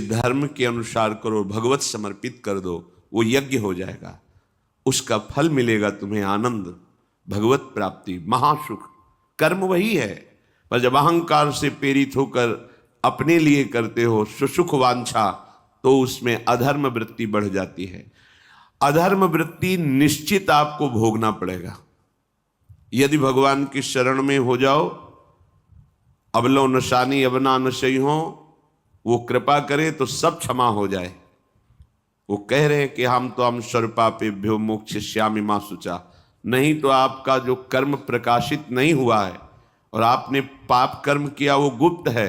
धर्म के अनुसार करो, भगवत समर्पित कर दो, वो यज्ञ हो जाएगा, उसका फल मिलेगा तुम्हें आनंद, भगवत प्राप्ति, महासुख। कर्म वही है, पर जब अहंकार से प्रेरित होकर अपने लिए करते हो सुसुख वांछा, तो उसमें अधर्म वृत्ति बढ़ जाती है। अधर्म वृत्ति निश्चित आपको भोगना पड़ेगा। यदि भगवान की शरण में हो जाओ, अबलो नशानी अबना नशई हो, वो कृपा करे तो सब क्षमा हो जाए। वो कह रहे हैं कि हम सर्वपापेभ्यो मोक्षयिष्यामि मा शुचा। नहीं तो आपका जो कर्म प्रकाशित नहीं हुआ है और आपने पाप कर्म किया वो गुप्त है,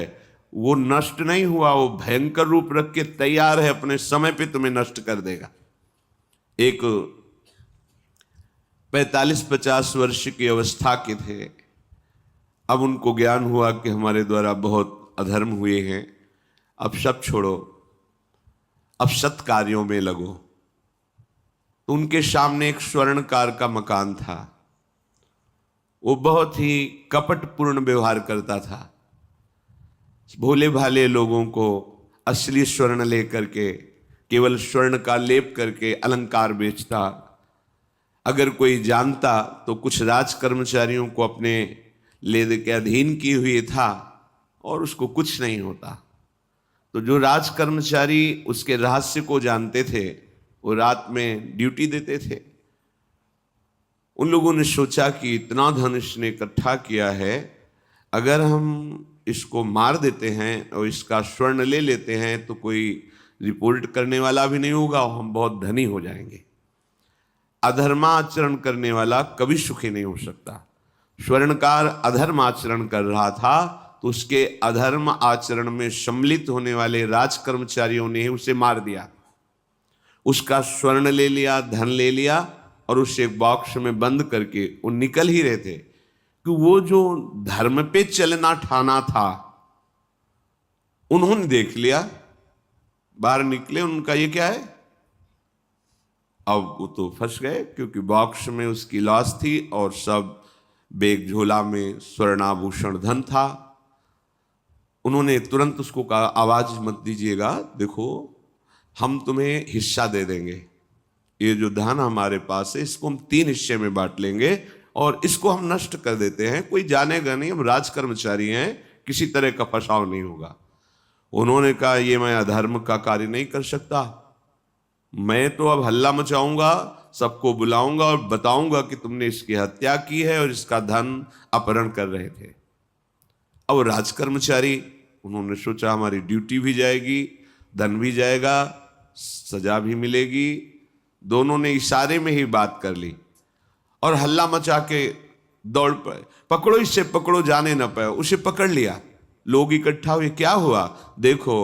वो नष्ट नहीं हुआ, वो भयंकर रूप रख के तैयार है, अपने समय पे तुम्हें नष्ट कर देगा। एक 45-50 वर्ष की अवस्था के थे, अब उनको ज्ञान हुआ कि हमारे द्वारा बहुत अधर्म हुए हैं, अब सब छोड़ो, अब सत् कार्यों में लगो। तो उनके सामने एक स्वर्णकार का मकान था। वो बहुत ही कपटपूर्ण व्यवहार करता था, भोले भाले लोगों को असली स्वर्ण लेकर के, केवल स्वर्ण का लेप करके अलंकार बेचता। अगर कोई जानता तो कुछ राज कर्मचारियों को अपने ले दे के अधीन किए हुए था और उसको कुछ नहीं होता। तो जो राज कर्मचारी उसके रहस्य को जानते थे, वो रात में ड्यूटी देते थे। उन लोगों ने सोचा कि इतना धन इसने इकट्ठा किया है, अगर हम इसको मार देते हैं और इसका स्वर्ण ले लेते हैं तो कोई रिपोर्ट करने वाला भी नहीं होगा और हम बहुत धनी हो जाएंगे। अधर्माचरण करने वाला कभी सुखी नहीं हो सकता। स्वर्णकार अधर्म आचरण कर रहा था, तो उसके अधर्म आचरण में सम्मिलित होने वाले राज कर्मचारियों ने उसे मार दिया। उसका स्वर्ण ले लिया, धन ले लिया और उसे एक बॉक्स में बंद करके वो निकल ही रहे थे कि वो जो धर्म पे चलना ठाना था, उन्होंने देख लिया। बाहर निकले, उनका ये क्या है? अब वो तो फंस गए, क्योंकि बॉक्स में उसकी लाश थी और सब बैग झोला में स्वर्णाभूषण धन था। उन्होंने तुरंत उसको कहा, आवाज मत दीजिएगा, देखो हम तुम्हें हिस्सा दे देंगे, ये जो धन हमारे पास है इसको हम 3 हिस्से में बांट लेंगे और इसको हम नष्ट कर देते हैं, कोई जानेगा नहीं, हम राज कर्मचारी हैं, किसी तरह का फसाव नहीं होगा। उन्होंने कहा, ये मैं अधर्म का कार्य नहीं कर सकता, मैं तो अब हल्ला मचाऊंगा, सबको बुलाऊंगा और बताऊंगा कि तुमने इसकी हत्या की है और इसका धन अपहरण कर रहे थे। अब राज कर्मचारी, उन्होंने सोचा हमारी ड्यूटी भी जाएगी, धन भी जाएगा, सजा भी मिलेगी। दोनों ने इशारे में ही बात कर ली और हल्ला मचा के दौड़ पाए, पकड़ो इसे, पकड़ो, जाने न पाए। उसे पकड़ लिया, लोग इकट्ठा हुए, क्या हुआ? देखो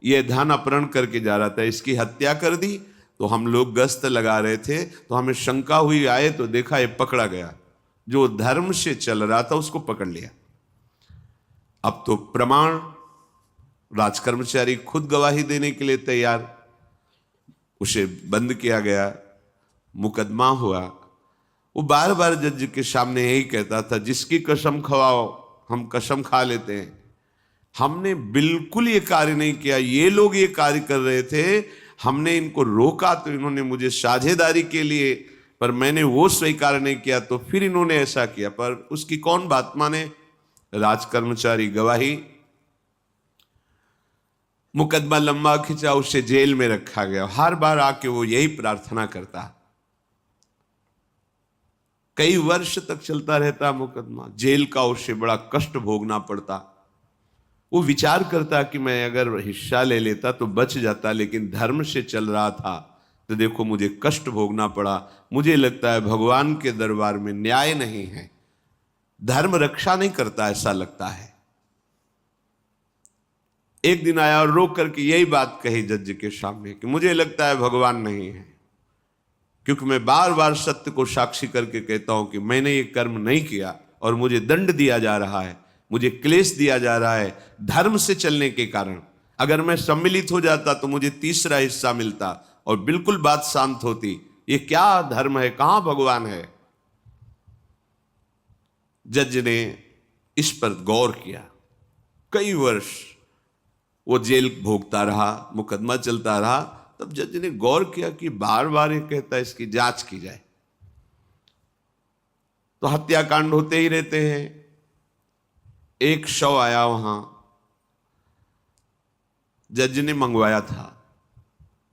ये धन अपहरण करके जा रहा था, इसकी हत्या कर दी। तो हम लोग गश्त लगा रहे थे तो हमें शंका हुई, आए तो देखा ये पकड़ा गया, जो धर्म से चल रहा था उसको पकड़ लिया। अब तो प्रमाण, राज कर्मचारी खुद गवाही देने के लिए तैयार, उसे बंद किया गया, मुकदमा हुआ। वो बार बार जज के सामने यही कहता था, जिसकी कसम खवाओ हम कसम खा लेते हैं, हमने बिल्कुल ये कार्य नहीं किया, ये लोग ये कार्य कर रहे थे, हमने इनको रोका तो इन्होंने मुझे साझेदारी के लिए, पर मैंने वो स्वीकार नहीं किया तो फिर इन्होंने ऐसा किया। पर उसकी कौन बात माने? राज कर्मचारी गवाही, मुकदमा लंबा खिंचा, उसे जेल में रखा गया। हर बार आके वो यही प्रार्थना करता, कई वर्ष तक चलता रहता मुकदमा, जेल का उसे बड़ा कष्ट भोगना पड़ता। वो विचार करता कि मैं अगर हिस्सा ले लेता तो बच जाता, लेकिन धर्म से चल रहा था तो देखो मुझे कष्ट भोगना पड़ा। मुझे लगता है भगवान के दरबार में न्याय नहीं है, धर्म रक्षा नहीं करता, ऐसा लगता है। एक दिन आया और रो करके यही बात कही जज के सामने कि मुझे लगता है भगवान नहीं है, क्योंकि मैं बार बार सत्य को साक्षी करके कहता हूं कि मैंने ये कर्म नहीं किया और मुझे दंड दिया जा रहा है, मुझे क्लेश दिया जा रहा है धर्म से चलने के कारण। अगर मैं सम्मिलित हो जाता तो मुझे तीसरा हिस्सा मिलता और बिल्कुल बात शांत होती। ये क्या धर्म है, कहां भगवान है? जज ने इस पर गौर किया, कई वर्ष वो जेल भोगता रहा, मुकदमा चलता रहा। तब जज ने गौर किया कि बार बार ये कहता है इसकी जांच की जाए, तो हत्याकांड होते ही रहते हैं। एक शव आया वहां, जज ने मंगवाया था,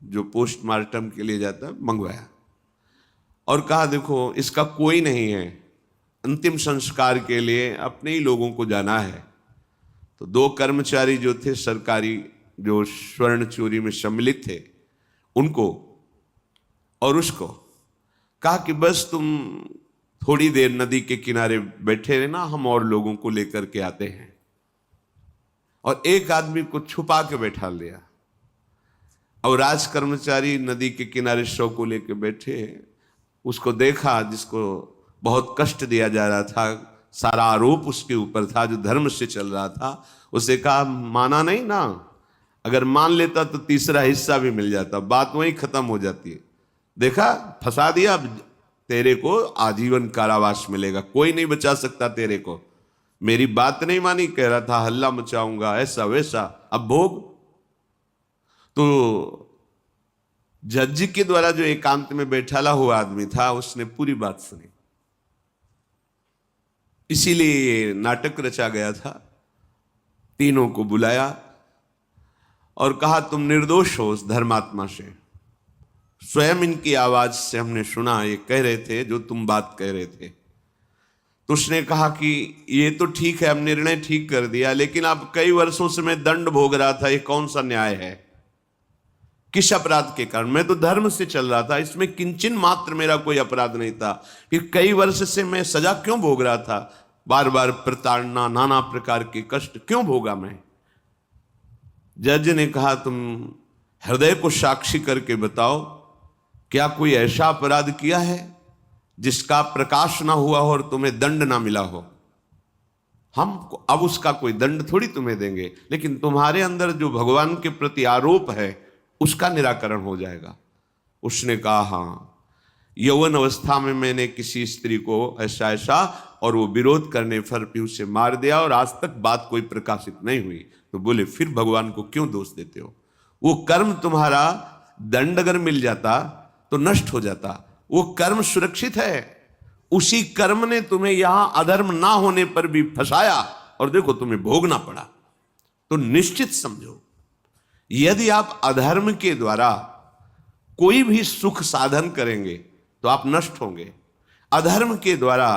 जो पोस्टमार्टम के लिए जाता है, मंगवाया और कहा देखो इसका कोई नहीं है, अंतिम संस्कार के लिए अपने ही लोगों को जाना है। तो 2 कर्मचारी जो थे सरकारी, जो स्वर्ण चोरी में सम्मिलित थे, उनको और उसको कहा कि बस तुम थोड़ी देर नदी के किनारे बैठे रहना, हम और लोगों को लेकर के आते हैं। और एक आदमी को छुपा के बैठा लिया और राज कर्मचारी नदी के किनारे शव को लेकर बैठे। उसको देखा जिसको बहुत कष्ट दिया जा रहा था, सारा आरोप उसके ऊपर था, जो धर्म से चल रहा था। उसे कहा माना नहीं ना, अगर मान लेता तो तीसरा हिस्सा भी मिल जाता, बात वहीं खत्म हो जाती है। देखा, फंसा दिया, अब तेरे को आजीवन कारावास मिलेगा, कोई नहीं बचा सकता तेरे को। मेरी बात नहीं मानी, कह रहा था हल्ला मचाऊंगा, ऐसा वैसा, अब भोग। तो जज के द्वारा जो एकांत में बैठाला हुआ आदमी था, उसने पूरी बात सुनी। इसीलिए नाटक रचा गया था। तीनों को बुलाया और कहा तुम निर्दोष हो उस धर्मात्मा से। स्वयं इनकी आवाज से हमने सुना, ये कह रहे थे जो तुम बात कह रहे थे। तो उसने कहा कि ये तो ठीक है, अब निर्णय ठीक कर दिया, लेकिन अब कई वर्षों से मैं दंड भोग रहा था, ये कौन सा न्याय है? किस अपराध के कारण? मैं तो धर्म से चल रहा था, इसमें किंचन मात्र मेरा कोई अपराध नहीं था। फिर कई वर्ष से मैं सजा क्यों भोग रहा था? बार बार प्रताड़ना, नाना प्रकार के कष्ट क्यों भोगा मैं? जज ने कहा तुम हृदय को साक्षी करके बताओ, क्या कोई ऐसा अपराध किया है जिसका प्रकाश ना हुआ हो और तुम्हें दंड ना मिला हो? हम अब उसका कोई दंड थोड़ी तुम्हें देंगे, लेकिन तुम्हारे अंदर जो भगवान के प्रति आरोप है उसका निराकरण हो जाएगा। उसने कहा हाँ, यौवन अवस्था में मैंने किसी स्त्री को ऐसा ऐसा, और वो विरोध करने पर भी उसे मार दिया और आज तक बात कोई प्रकाशित नहीं हुई। तो बोले फिर भगवान को क्यों दोष देते हो? वो कर्म तुम्हारा दंड अगर मिल जाता तो नष्ट हो जाता, वो कर्म सुरक्षित है। उसी कर्म ने तुम्हें यहां अधर्म ना होने पर भी फंसाया और देखो तुम्हें भोगना पड़ा। तो निश्चित समझो, यदि आप अधर्म के द्वारा कोई भी सुख साधन करेंगे तो आप नष्ट होंगे। अधर्म के द्वारा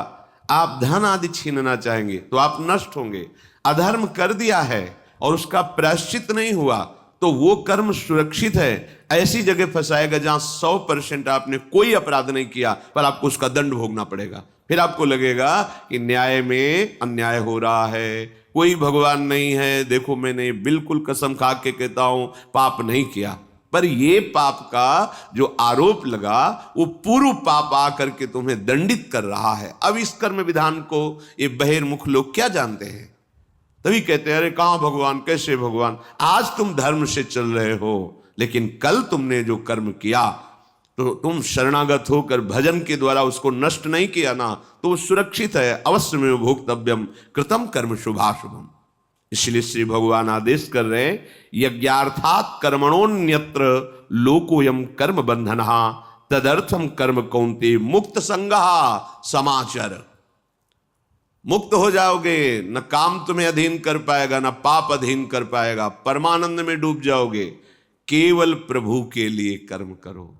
आप धन आदि छीनना चाहेंगे तो आप नष्ट होंगे। अधर्म कर दिया है और उसका प्रायश्चित नहीं हुआ तो वो कर्म सुरक्षित है। ऐसी जगह फंसाएगा जहां 100% आपने कोई अपराध नहीं किया पर आपको उसका दंड भोगना पड़ेगा। फिर आपको लगेगा कि न्याय में अन्याय हो रहा है, कोई भगवान नहीं है। देखो मैंने बिल्कुल कसम खा के कहता हूं पाप नहीं किया, पर ये पाप का जो आरोप लगा वो पूर्व पाप आकर के तुम्हें दंडित कर रहा है। अब इस कर्म विधान को ये बहिर्मुख लोग क्या जानते हैं? तभी कहते हैं अरे कहां भगवान, कैसे भगवान? आज तुम धर्म से चल रहे हो, लेकिन कल तुमने जो कर्म किया तो तुम शरणागत होकर भजन के द्वारा उसको नष्ट नहीं किया ना, तो वो सुरक्षित है। अवश्य में भोक्तव्यम कृतम कर्म शुभाशुभम। इसलिए श्री भगवान आदेश कर रहे हैं यज्ञार्थात कर्मणोन्यत्र लोकोयम कर्म बंधनः तदर्थम कर्म कौन्ते मुक्त संगः समाचर। मुक्त हो जाओगे, न काम तुम्हें अधीन कर पाएगा, न पाप अधीन कर पाएगा, परमानंद में डूब जाओगे। केवल प्रभु के लिए कर्म करो।